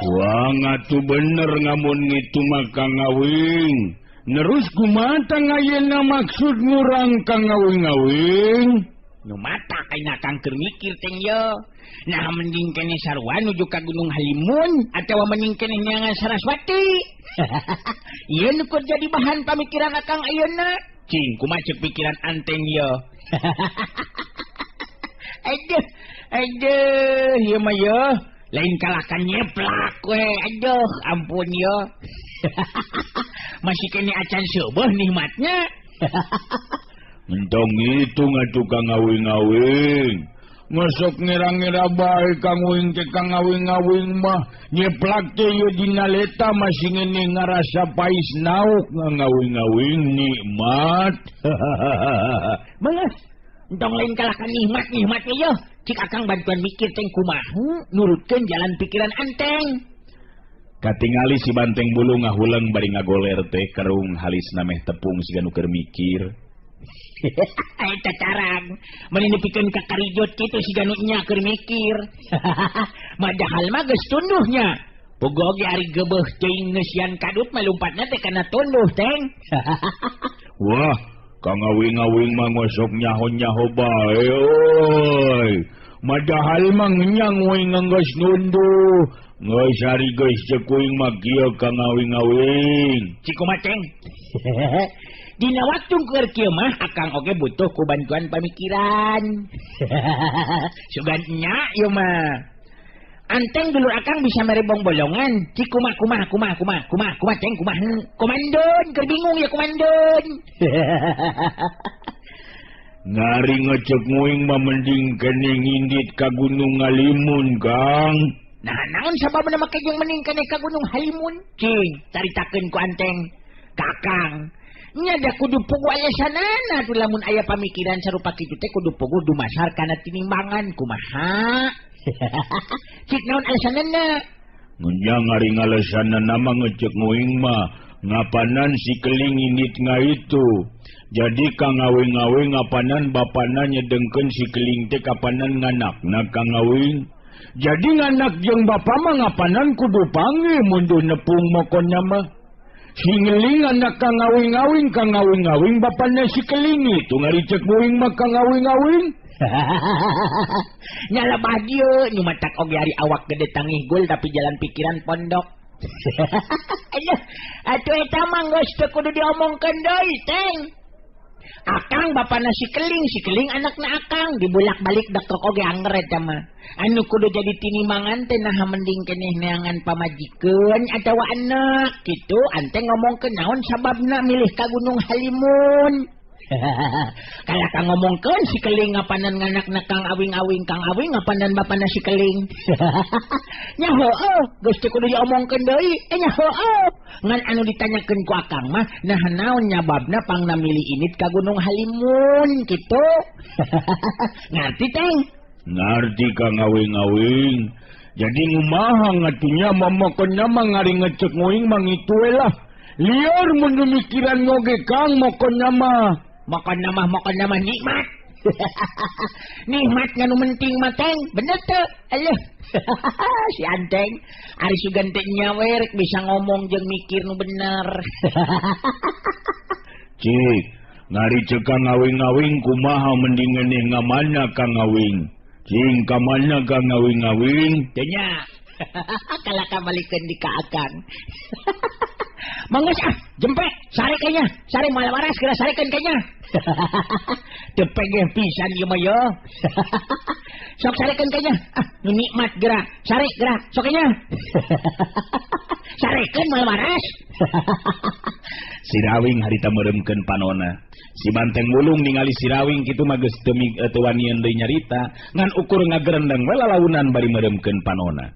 Wah, ngatu bener ngamun itu mah Kang Awing. Nerus kumata ngayeuna maksud ngurang Kang Awing-awing. Nu mata kaina Kang keur mikir teh yo. Nah mending kene sarua nuju ka Gunung Halimun atawa mending kene nyangan Saraswati. Ieu nu keur jadi bahan pamikiran Akang ayeuna. Cing kumaha ceuk pikiran Anteng yo. Aduh, ieu mah yo. Lain kalakan nyeplak we, aduh ampun yo. Masih kene acan seueuh nikmatnya. Entong itu ngatu Kang Awing-awing. Masuk ngira-ngira bae Kang Awing ke Kang Awing-awing mah nyeplak teh ieu dina leta masih ngene ngarasa pais nauk Kang Awing-awing nikmat. Beus. Entong lain kalakan nikmat yo. Cik Akang bantuan mikir teh kumaha nurutkeun jalan pikiran Anteng. Katingali si Banteng Bulu ngahuleung bari ngagoler teh kerung halisna meh tepung siga nu keur mikir. Eta carang meni nepikeun ka karijot kitu siga nu nya keur mikir. Madahal mah geus tunduhnya. Boga oge ari geubeuh teuing geus sian kadut mah lumpatna teh kana tunduh teng. Wah, Kang Awing-awing mah ngosok nyaho-nyaho bae euy. Madahal mah nyang we geus nunduh. Geus ari geus ceuk uing mah kieu Kang Awing-awing. Cikumaha ceng? Dina waktu keur kieu mah Akang oge butuh ku bantuan pamikiran. Sugan nya ieu mah. Anteng dulur Akang bisa mere bolongan. Cikumaha ceng kumaha? Komandon keur bingung ya komandon. Ngari ngecek nguing mah mending kene ngindit ka Gunung Halimun, Kang. Nah, naon sababna make jeung mending kene ka Gunung Halimun? Cing, caritakeun ku Anteng. Kakang, nya da kudu pugu alasanana tuh lamun aya pamikiran sarupa kitu teh kudu pugu dumasar kana tinimbangan kumaha. Cik naon alasanana? Nya ngari ngalasanana mah ngecek nguing mah ngapanan si keling indit ngaitu. Jadi Kang Awing-awing ngapanan bapana nyedengkeun si keling teh kapanan nganakna Kang Awing. Jadi nganak jeung bapa mah ngapanan kudu panggih munduh nepung mokonnya mah. Si ngeling anak Kang Awing-awing bapana si keling itu ngaricek nguing mah Kang Awing-awing. Nyala badio nu matak oge ari awak gede tangih gul tapi jalan pikiran pondok. Atuh eta mah geus teu kudu diomongkeun deui teng. Akang bapana si keling anakna Akang dibulak-balik dekok oge anger eta mah. Anu kudu jadi tinimangan teh naha mending keneh neangan pamajikeun atawa anak kitu Anteng ngomongkeun naon sababna milih ka Gunung Halimun. Kalaka ngomongkeun si keling ngapanan nganakna Kang Awing-awing ngapanan bapana si keling. Nya heueuh geus teu kudu diomongkeun deui nya heueuh. Ngan anu ditanyakeun ku Akang mah nah naon nyababna pangna milih init ka Gunung Halimun kitu. Ngarti teng? Ngarti Kang Awing-awing. Jadi ngumaha ngatunya momokonnya mah ngari ngecek nguing mah kitu we lah. Liar mun mikiran ngoge Kang mokonnya mah. Makan nama nikmat. Nikmat nganu menting mah teng, bener teu? Aleuh. Si Anteng ari sugan teh nyawer bisa ngomong jeung mikir nu bener. Cik, ngari cek Kang Awing-awing kumaha mending ngeuneuh ngamana Kang Awing. Cing kamana Kang Awing-awing? Teu nya. Kalaka balikeun di ka Akang. Manggas jempe sare kayaknya sare malah waras kira sarekeun kayaknya. Tepegeh pisan ieu mah yo. Sok sarekeun kayaknya nu nikmat geura sare geura sok kayaknya. Sarekeun malah waras. Si Rawing harita meuremkeun panona. Si Banteng Bulung ningali si Rawing kitu mah geus teu wanian deui nyarita ngan ukur ngagerendeng we lalaunan bari meuremkeun panona.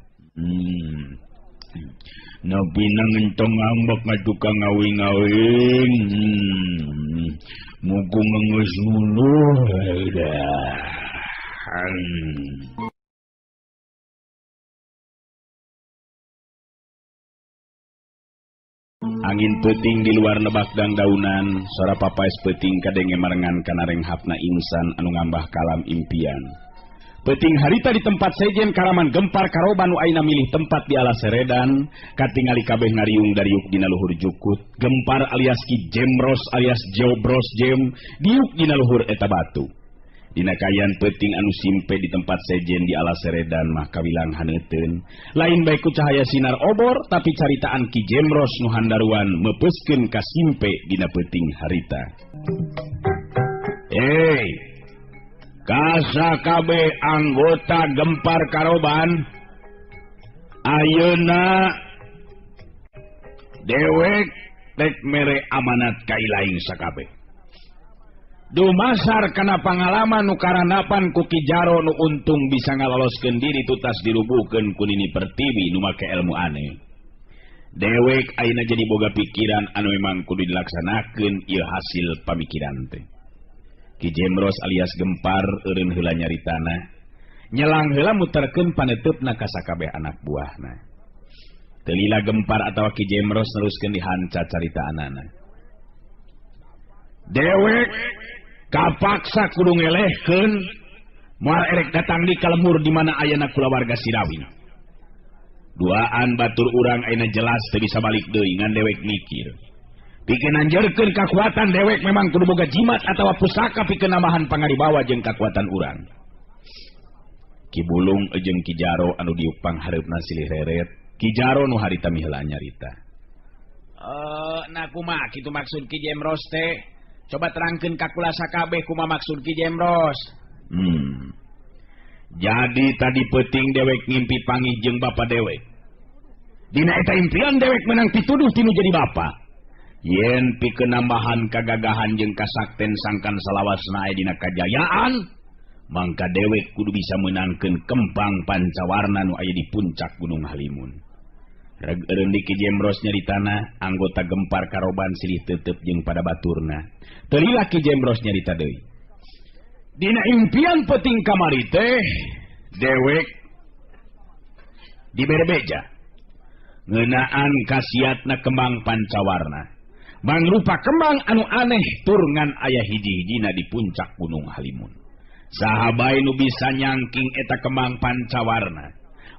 Nabi nangentong ngambek ngadu Kang Awing-awing. Mugung ngeus dah. Angin peuting di luar nebak dangdaunan, suara papaes peuting kadenge marengan kana renghapna insan anu ngambah kalam impian. Peuting harita di tempat sejen karaman gempar karoban nu aina milih tempat di alas seredan, katingali kabeh ngariung dariuk dina luhur jukut. Gempar alias Ki Jemros alias Jobros Jem diuk dina luhur eta batu. Dina kayan peuting anu simpe di tempat sejen di alas seredan mah kawilang haneuteun. Lain bae ku cahaya sinar obor tapi caritaan Ki Jemros nu handaruan mepeuskeun ka simpe dina peuting harita. Kasakabe anggota gempar karoban ayeuna dewek tek mere amanat kailaing sakabeh dumasar kana pangalaman nu karanapan ku Ki Jaro nu untung bisa ngaloloskeun diri tutas dirubuhkeun ku Nini Pertiwi nu make ilmu aneh. Dewek ayeuna jadi boga pikiran anu memang kudu dilaksanakeun ieu hasil pamikiran teh. Ki Jemros alias Gempar eureun heula nyaritana nyelang heula muterkeun paneteupna ka sakabeh anak buahna. Teu lila Gempar atawa Ki Jemros neruskeun dihanca caritaanana. Dewek kapaksa kudu ngelehkeun moal erek datang di kalemur di mana ayeuna kulawarga Sirawin. Duaan batur urang ayeuna jelas teu bisa balik deui ngan dewek mikir. Pikeun anjeurkeun kakuatan dewek memang kudu boga jimat atawa pusaka pikeun nambahan pangaribawa jeung kakuatan urang. Ki Bulung jeung Ki Jaro anu diuk panghareupna silih reret. Ki Jaro nu harita miheula nyarita. Nah kumaha kitu maksud Ki Jemros teh? Coba terangkeun ka kula sakabeh kumaha maksud Ki Jemros. Jadi tadi peuting dewek ngimpi panggih jeung bapa dewek. Dina eta impian dewek menang pituduh tinu jadi bapa. Yen pikeun nambahan kagagahan jeung kasakten sangkan salawasna aya dina kajayaan, mangka dewek kudu bisa meunangkeun kembang pancawarna nu aya di puncak Gunung Halimun. Reg eureun Ki Jemros nyaritana, anggota gempar karoban silih teuteup jeung pada baturna. Teu lila Ki Jemros nyarita deui. Dina impian peuting kamari teh, dewek dibere beja ngeunaan khasiatna kembang pancawarna. Mangrupa kembang anu aneh tur ngan aya hiji-hijina di puncak Gunung Halimun. Saha bae nu bisa nyangking eta kembang pancawarna,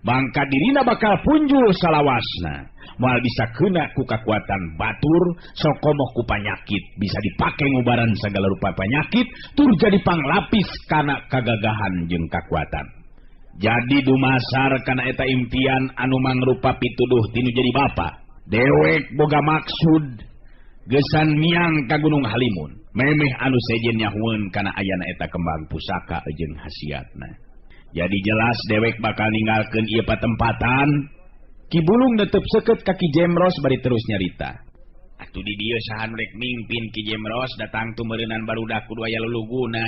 mangka dirina bakal punjul salawasna. Moal bisa keuna ku kakuatan batur, sokomoh ku panyakit, bisa dipake ngubaran sagala rupa panyakit, tur jadi panglapis kana kagagahan jeung kakuatan. Jadi dumasar kana eta impian anu mangrupa pituduh tinu jadi bapa, dewek boga maksud gesan miang ka Gunung Halimun, memeh anu sejen nyahueun kana ayana eta kembang pusaka jeung hasiatna. Jadi jelas dewek bakal ninggalkeun ieu patempatan. Ki Bulung netep seukeut ka Ki Jemros bari terus nyarita. Atuh di dieu sahan rek mimpin Ki Jemros datang tu meureunan barudak kudu aya luluguna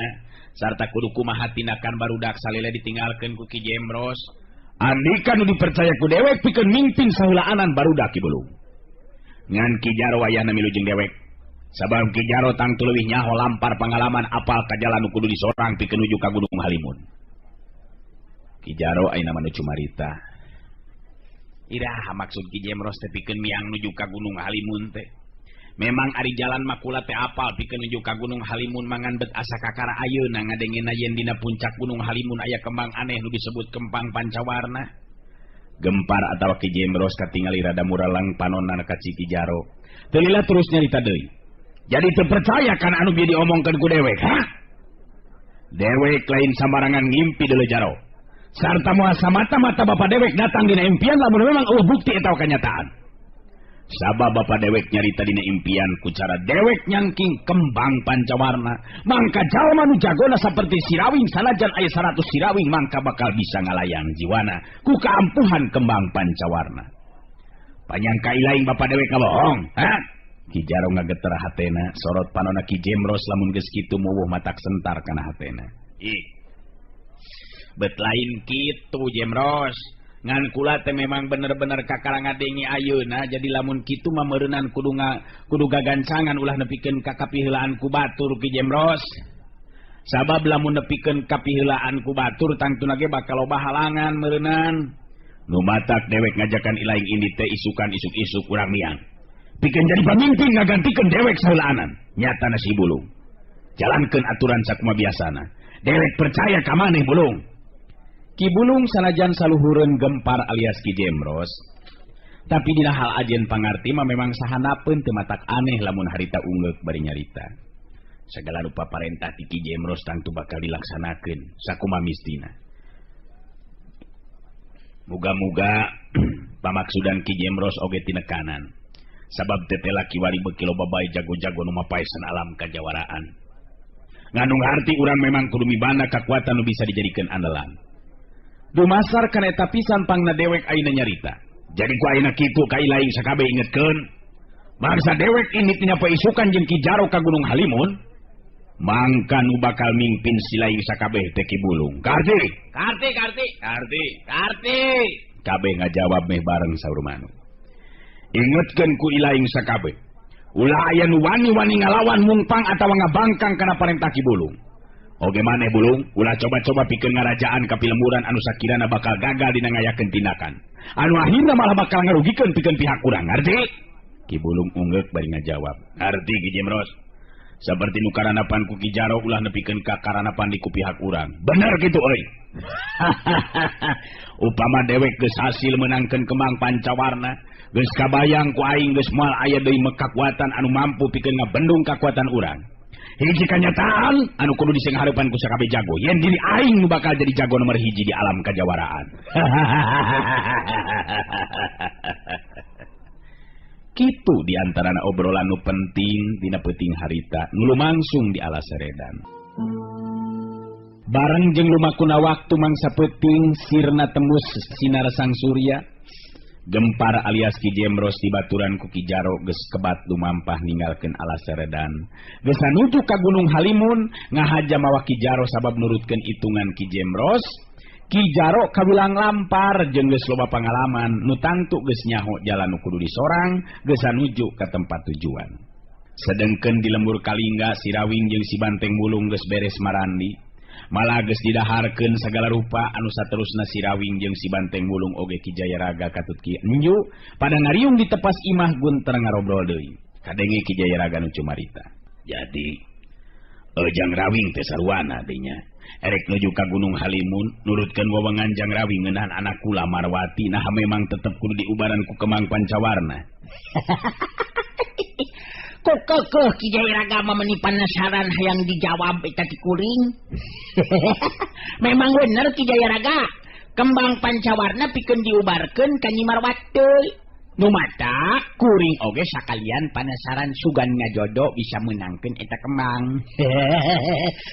sarta kudu kumaha tindakan barudak salila ditinggalkeun ku Ki Jemros. Andika nu dipercaya ku dewek pikeun mimpin saheulaanan barudak Ki Bulung. Ngan Ki Jaro wayahna milu jeung dewek. Sabab Ki Jaro tangtu leuwih nyaho lampar pangalaman apal ka jalan nu kudu disorang pikeun nuju ka Gunung Halimun. Ki Jaro ayeuna mah nu cumarita. Iraha maksud Ki Jemros teh pikeun miang nuju ka Gunung Halimun teh. Memang ari jalan makula teh apal pikeun nuju ka Gunung Halimun mangan bet asa kakara ayeuna ngadengena yen dina puncak Gunung Halimun aya kembang aneh nu disebut kembang pancawarna. Gempar atawa Ki Jemros katingali rada muralang panonna ka Ki Jaro. Teu lila terus nyarita deui. Jadi teu percaya kana anu bieu diomongkeun ku dewek, ha? Dewek lain sambarangan ngimpi deuleu Jaro. Sarta moal samata-mata bapa dewek datang dina impian lamun memang eueuh bukti eta kenyataan. Sabab bapa dewek nyarita dina impian ku cara dewek nyangking kembang pancawarna, mangka jalma nu jagona saperti Sirawing sanajan aya 100 Sirawing mangka bakal bisa ngalayang jiwana ku kaampuhan kembang pancawarna. Panyangka ilaing bapa dewek kabohong, ha? Ki Jaro ngageter hatena, sorot panonna Ki Jemros lamun geus kitu muwuh matak sentar kana hatena. Bet lain kitu Jemros. Ngan kula teh memang bener-bener kakara ngadengi ayeuna, jadi lamun kitu mah meureunan kudu gagancangan ulah nepikeun ka kapiheulaan ku batur Ki Jemros. Sabab lamun nepikeun kapiheulaan ku batur tangtuna ge bakal loba halangan meureunan. Nu matak dewek ngajakan ilaing ini teh isukan isuk-isuk urang miang. pikeun jadi pamimpin ngagantikeun dewek saheulaanan. Nyatana si Bulung jalankeun aturan sakumaha biasana. Dewek percaya ka maneh Bulung. Ki Bulung sanajan saluhureun Gempar alias Ki Jemros, tapi dina hal ajen pangarti mah memang sahanapeun teu matak aneh lamun harita ungeuk bari nyarita. Segala rupa parentah ti Ki Jemros tangtu bakal dilaksanakeun sakumaha mistina. Muga-muga pamaksudan Ki Jemros oge tinekanan. Sabab tetela kiwari beuki loba bae jago-jago nu mapaesan alam kajawaraan. Nganu ngarti urang memang kudu mibana kakuatan nu bisa dijadikeun andalan. Dumasar kana eta pisan pangna dewek ayeuna nyarita. Jadi ku ayeuna kitu ka ilaing sakabe ingetkeun. Bangsa dewek ini tina paisukan jeung Ki Jaro ka Gunung Halimun. Mangka nu bakal mimpin silaing sakabeh teh Ki Bulung. Karti. Kabeh ngajawab meh bareng saur manuk. Ingetkeun ku ilaing sakabeh. Ulah aya nu wani-wani ngalawan mungpang atawa ngabangkang kana parentah Ki Bulung. Oge maneh Bulung, ulah coba-coba pikeun ngarajaan ka pilemuran anu sakirana bakal gagal dina ngayakeun tindakan. Anu akhirna malah bakal ngarugikeun pikeun pihak urang. Ngarti? Ki Bulung ungeuk bari ngajawab. Ngarti Ki Jemros. Saperti nu karanapan ku Ki Jaro ulah nepikeun ka karanapan di ku pihak urang. Bener kitu euy. Upama dewek geus hasil menangkeun kembang pancawarna, geus kabayang ku aing geus moal aya deui kakuatan anu mampu pikeun ngabendung kakuatan urang. Hiji kanyataan anu kudu disenghareupan ku sakabeh jago. Yen diri aing nu bakal jadi jago nomor hiji di alam kajawaraan. Kitu diantarana obrolan nu penting dina peuting harita nu lumangsung di alas Seredan. Bareng jeung lumakuna waktu mangsa peuting sirna tembus sinar sang surya, Gempar alias Ki Jemros dibaturan ku Ki Jaro geus kebat lumampah ninggalkeun alas Seredan. Geus nuju ka Gunung Halimun ngahaja mawa Ki Jaro sabab nurutkeun itungan Ki Jemros. Ki Jaro kabilang lampar jeung geus loba pangalaman nu tangtu geus nyaho jalan nu kudu disorang geus nuju ka tempat tujuan. Sedengkeun di lembur Kalingga si Rawing jeung si Banteng Bulung geus beres marandi. Malah geus didaharkeun sagala rupa anu saterusna si Rawing jeung si Banteng Bulung oge Ki Jayaraga katut Ki Enju pada ngariung di tepas imah gunter ngarobrol deui. Kadenge Ki Jayaraga nu cumarita. Jadi Jang Rawing teh saruana dinya. Erek nuju ka Gunung Halimun nurutkeun wewengan Jang Rawing ngeunaan anak kula Marwati nah memang tetep kudu diubaran ku kemang pancawarna. Kekeh Ki Jayaraga meni penasaran hayang dijawab eta ti kuring. Memang bener Ki Jayaraga, kembang pancawarna pikeun diubarkeun ka Nyi Marwati. Nu mata kuring oge sakalian penasaran sugan ngajodo bisa menangkeun eta kembang.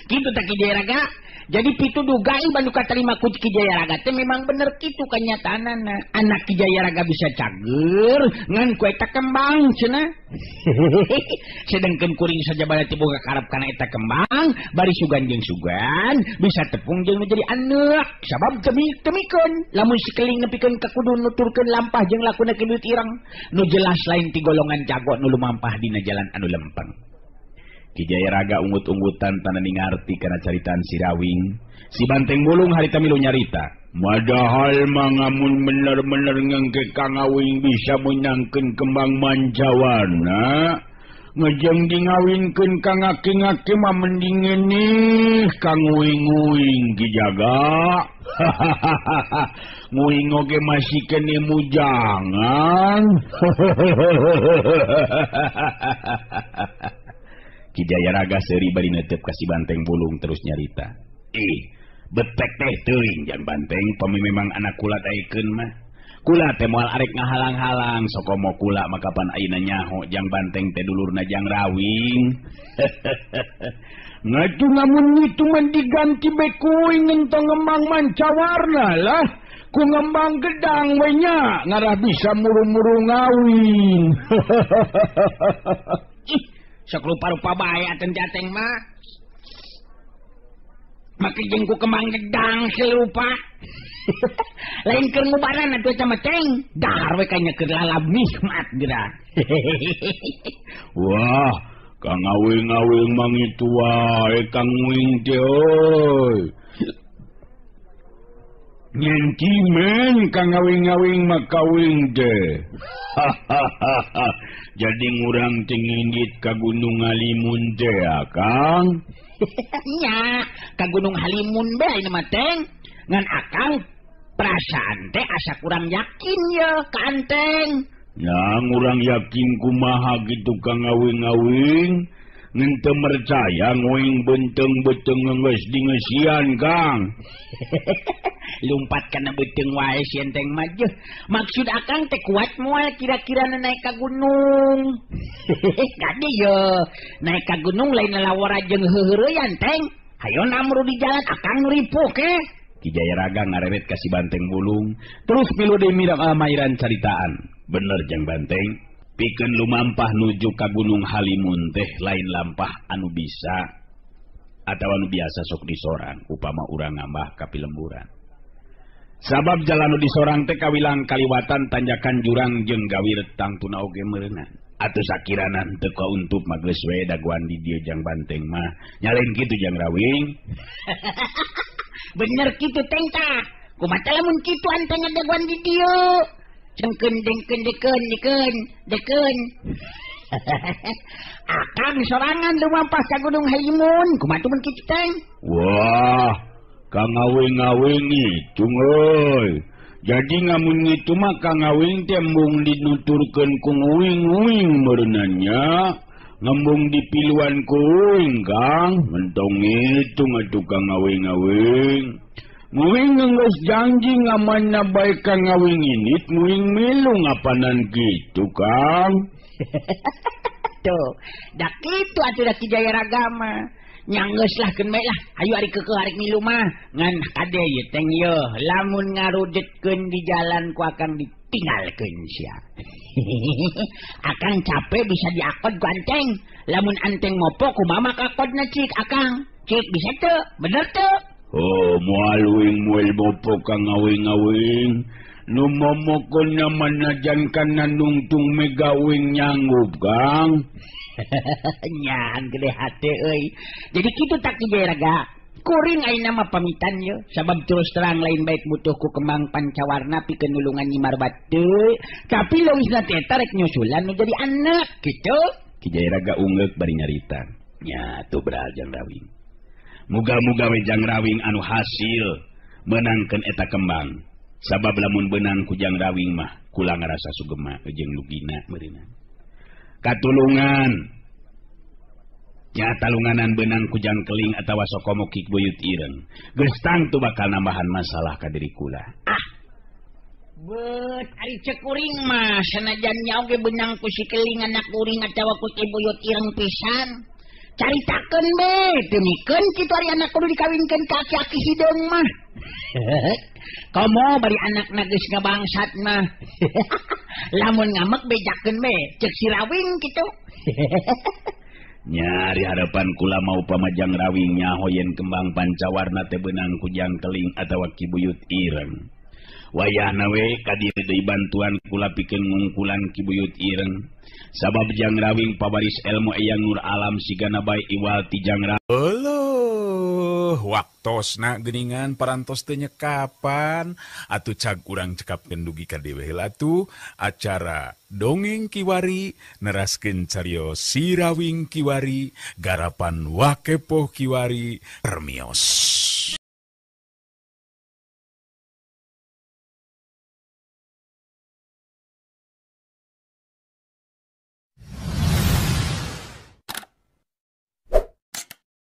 Kitu teh Ki Jayaraga. Jadi pituduh gaib anu katarima ku Ki Jayaraga teh memang bener kitu kanyataanana. Anak Ki Jayaraga bisa cager ngan ku eta kembang cenah. Sedengkeun kuring saja bala teu boga karep kana eta kembang, bari sugan jeung sugan bisa tepung jeung menjadi anak. Sabab temikeun lamun sikeling nepikeun ka kudu nuturkeun lampah jeung lakuna kieu ireng nu jelas lain ti golongan jago nu lumampah dina jalan anu lempeng. Ki Jayaraga ungut-ungutan tanani ngarti kana caritaan si Rawing. Si Banteng Bulung harita milu nyarita. Madahal mangamun bener-bener ngengke Kang Awing bisa menangkeun kembang mancawarna. Ngejeng di ngawinkeun Kang Aki-ngaki mah mending nih Kang Uing-uing Ki Jaga. Nguing oge masih kene mujangan. Ki Jayaraga seuri bari neuteup ka si Banteng Bulung terus nyarita. Betek teh teuing Jan Banteng pami memang anak kula daekeun mah. Kula teh moal arek ngahalang-halang sokomo kula makapan ayeuna nyaho Jang Banteng teh dulurna Jang Rawing. Ngatu namun itu mah diganti bae kuing entong ngembang mancawarna lah. Ku ngembang gedang we nya ngarah bisa muru-muru ngawing. Sok rupa-rupa bae aten jateng mah. Make jeung ku kembang gedang serupa. Lain keur ngubaran atuh eta mah teng. Dahar we kanya keur lalab nikmat geura. Wah, Kang Awing-awing mang itu wae Kang Wing teh euy. Nyantimen kang ngawing-ngawing makawing teh. Jadi ngurang tingindit ka Gunung Halimun teh, Akang. Nya, ka Gunung Halimun bae nama Teng. Ngan Akang perasaan teh asa kurang yakin ya ka Anteng. Nah, ngurang yakin kumaha gitu kang ngawing-ngawing. Ngente mercaya ngoing benteng-benteng ngeus dingesian, Kang. Lumpat kana beteng wae si Enteng mah. Maksud Akang teh kuat moal kira-kira naik ka gunung. Gade yo, naik ka gunung lain lawara jeung heureuyan Teng. Hayo namru di jalan Akang ripuh ke. Ki Jaya Raga ngareret ka si Banteng Bulung, terus milu deui mirang almairan caritaan. Bener jeung Banteng. Pikeun lumampah nuju ka Gunung Halimun teh lain lampah anu bisa atawa anu biasa sok disorang upama urang ngambah ka pilemburan. Sabab jalan nu disorang teh kawilang kaliwatan tanjakan jurang jeung gawir tangtuna oge meureunnan. Atuh sakirana teu kauntup mah geus we daguan di dieu jang Banteng mah. Nyalain kitu jang Rawing. Bener kitu Teng tah. Kumaha lamun kitu Anteng daguan di dieu. Dengkeun deken. Akang sorangan lumampah ka Gunung Halimun. Kumaha mun kitu Teng? Wah, kang ngawing-ngawing itu euy. Jadi ngamun ngitu mah kang ngawing teh embung dinuturkeun ku nguing-nguing meureunannya. Ngembung dipiluan ku uing, Kang. Mentong itu ngatu kang ngawing-ngawing. Nguing geus janji ngamanna bae ka ngawing init nguing milu ngapanan kitu, Kang. Tuh, dak kitu atuh da Ki Jaya Raga mah. Nyanggeus lah keun bae lah. Hayu ari keukeuh ari milu mah. Ngan kade ye Teng ye, lamun ngarudetkeun di jalan ku Akang ditinggalkeun sia. Akang capek bisa diakod ku Anteng. Lamun Anteng mopo kumaha kakodna cik Akang? Cik bisa teu? Bener teu? Oh, moal uing moal bopo kang ngawing-ngawing. Nu momokon naman najan kana nungtung megawing nyanggup, Kang. Nyaan gede hati euy. Jadi kitu tak Ki Jaya Raga. Kuring ayeuna mah pamitan ye. Sabab terus terang lain baik butuh ku kembang pancawarna pikeun nulungan nyimar batu. Tapi lewisna teh rek nyusulan nu jadi anak kitu. Ki Jaya Raga ungeuk bari nyarita. Nya tuh beral jang Rawing. Muga-muga we jang Rawing anu hasil menangkeun eta kembang. Sabab lamun beunang ku jang Rawing mah kula ngarasa sugema jeung lugina meureunna. Katulungan nya talunganan beunang ku jang Keling atawa Sokomo Ki Buyut Ireng. Geus tangtu bakal nambahan masalah ka diri kula. Bet ari cek kuring mah sanajan nya oge beunang ku si Keling anak kuring atawa ku Ki Buyut Ireng pisan. Caritakeun be, demikeun kitu ari anak kudu dikawinkeun ka aki-aki hideung mah. Komo bari anakna geus ngabangsat mah. Lamun ngamek bejakeun be, cek si Rawing kitu. Nyari harapan kula mau pamajang Rawing nyaho yen kembang pancawarna teh beunang ku jang Keling atawa Ki Buyut Ireng. Wayahna we kadieu deui bantuan kula pikeun ngungkulan Ki Buyut Ireng. Sabab jang Rawing pabaris elmu eyang nur alam sigana bae iwal ti jang Rawing. Heuh, waktosna geuningan parantos teu nyekapan. Atuh cag urang cekapkeun dugi ka dewe heula atuh acara Dongeng Kiwari neraskeun cariyos Si Rawing Kiwari garapan Wakepoh Kiwari permios.